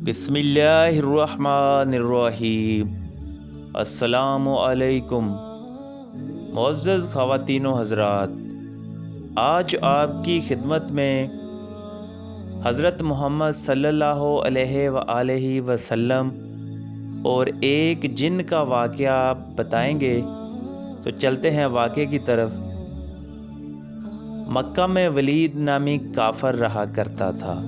بسم اللہ الرحمن الرحیم۔ السلام علیکم معزز خواتین و حضرات، آج آپ کی خدمت میں حضرت محمد صلی اللہ علیہ وآلہ وسلم اور ایک جن کا واقعہ بتائیں گے۔ تو چلتے ہیں واقعے کی طرف۔ مکہ میں ولید نامی کافر رہا کرتا تھا۔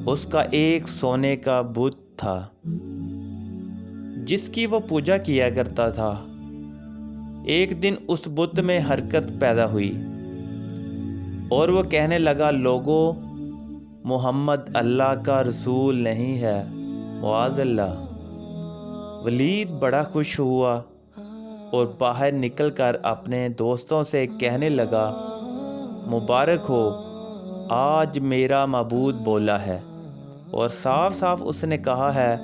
اس کا ایک سونے کا بت تھا جس کی وہ پوجا کیا کرتا تھا۔ ایک دن اس بت میں حرکت پیدا ہوئی اور وہ کہنے لگا، لوگو، محمد اللہ کا رسول نہیں ہے، معاذ اللہ۔ ولید بڑا خوش ہوا اور باہر نکل کر اپنے دوستوں سے کہنے لگا، مبارک ہو، آج میرا معبود بولا ہے اور صاف صاف اس نے کہا ہے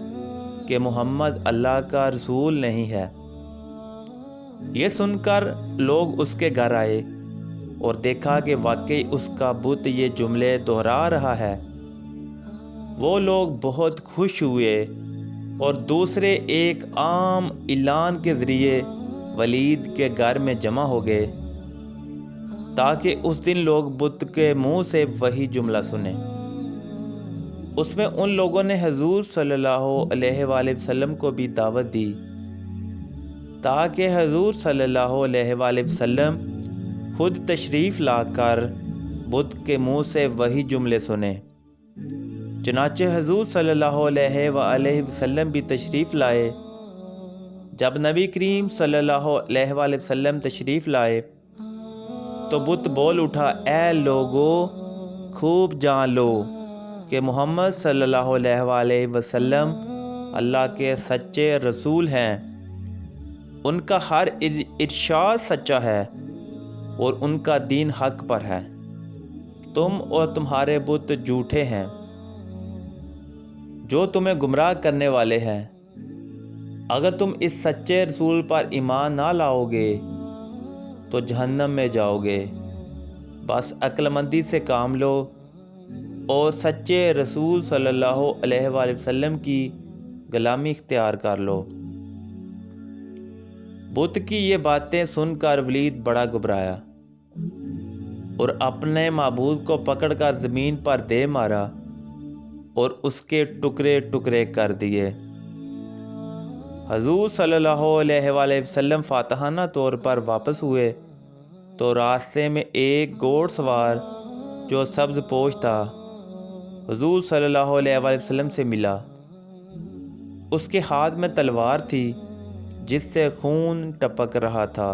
کہ محمد اللہ کا رسول نہیں ہے۔ یہ سن کر لوگ اس کے گھر آئے اور دیکھا کہ واقعی اس کا بت یہ جملے دہرا رہا ہے۔ وہ لوگ بہت خوش ہوئے اور دوسرے ایک عام اعلان کے ذریعے ولید کے گھر میں جمع ہو گئے تاکہ اس دن لوگ بت کے منہ سے وہی جملہ سنیں۔ اس میں ان لوگوں نے حضور صلی اللہ علیہ وآلہ وسلم کو بھی دعوت دی تاکہ حضور صلی اللہ علیہ وآلہ وسلم خود تشریف لا کر بت کے منہ سے وہی جملے سنیں۔ چنانچہ حضور صلی اللہ علیہ وآلہ وسلم بھی تشریف لائے۔ جب نبی کریم صلی اللہ علیہ وآلہ وسلم تشریف لائے تو بت بول اٹھا، اے لوگو، خوب جان لو کہ محمد صلی اللہ علیہ وآلہ وسلم اللہ کے سچے رسول ہیں۔ ان کا ہر ارشاد سچا ہے اور ان کا دین حق پر ہے۔ تم اور تمہارے بت جھوٹے ہیں جو تمہیں گمراہ کرنے والے ہیں۔ اگر تم اس سچے رسول پر ایمان نہ لاؤ گے تو جہنم میں جاؤ گے۔ بس عقل مندی سے کام لو اور سچے رسول صلی اللہ علیہ وآلہ وسلم کی غلامی اختیار کر لو۔ بت کی یہ باتیں سن کر ولید بڑا گھبرایا اور اپنے معبود کو پکڑ کر زمین پر دے مارا اور اس کے ٹکڑے ٹکڑے کر دیے۔ حضور صلی اللہ علیہ وآلہ وسلم فاتحانہ طور پر واپس ہوئے تو راستے میں ایک گھوڑ سوار جو سبز پوش تھا حضور صلی اللہ علیہ وآلہ وسلم سے ملا۔ اس کے ہاتھ میں تلوار تھی جس سے خون ٹپک رہا تھا۔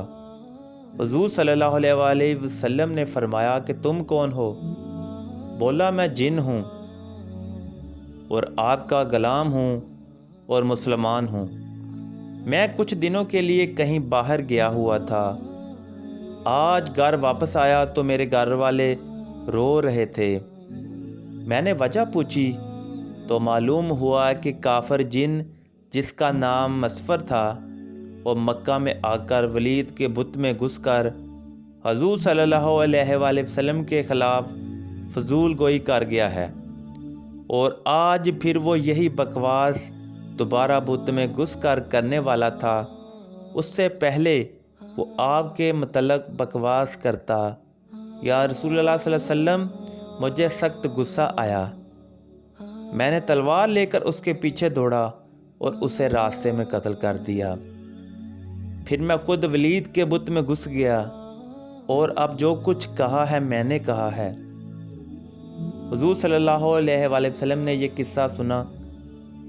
حضور صلی اللہ علیہ وآلہ وسلم نے فرمایا کہ تم کون ہو؟ بولا، میں جن ہوں اور آپ کا غلام ہوں اور مسلمان ہوں۔ میں کچھ دنوں کے لیے کہیں باہر گیا ہوا تھا۔ آج گھر واپس آیا تو میرے گھر والے رو رہے تھے۔ میں نے وجہ پوچھی تو معلوم ہوا کہ کافر جن جس کا نام مسفر تھا وہ مکہ میں آ کر ولید کے بت میں گھس کر حضور صلی اللہ علیہ وآلہ وسلم کے خلاف فضول گوئی کر گیا ہے، اور آج پھر وہ یہی بکواس دوبارہ بت میں گھس کر کرنے والا تھا۔ اس سے پہلے وہ آپ کے متعلق بکواس کرتا۔ یا رسول اللہ صلی اللہ علیہ وسلم، مجھے سخت غصہ آیا۔ میں نے تلوار لے کر اس کے پیچھے دوڑا اور اسے راستے میں قتل کر دیا۔ پھر میں خود ولید کے بت میں گھس گیا اور اب جو کچھ کہا ہے میں نے کہا ہے۔ حضور صلی اللہ علیہ وآلہ وسلم نے یہ قصہ سنا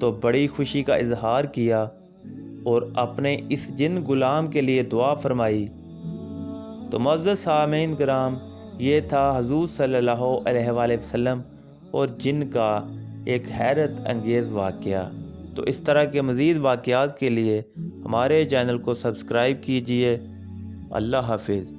تو بڑی خوشی کا اظہار کیا اور اپنے اس جن غلام کے لیے دعا فرمائی۔ تو معزز سامعین کرام، یہ تھا حضور صلی اللہ علیہ وآلہ وسلم اور جن کا ایک حیرت انگیز واقعہ۔ تو اس طرح کے مزید واقعات کے لیے ہمارے چینل کو سبسکرائب کیجیے۔ اللہ حافظ۔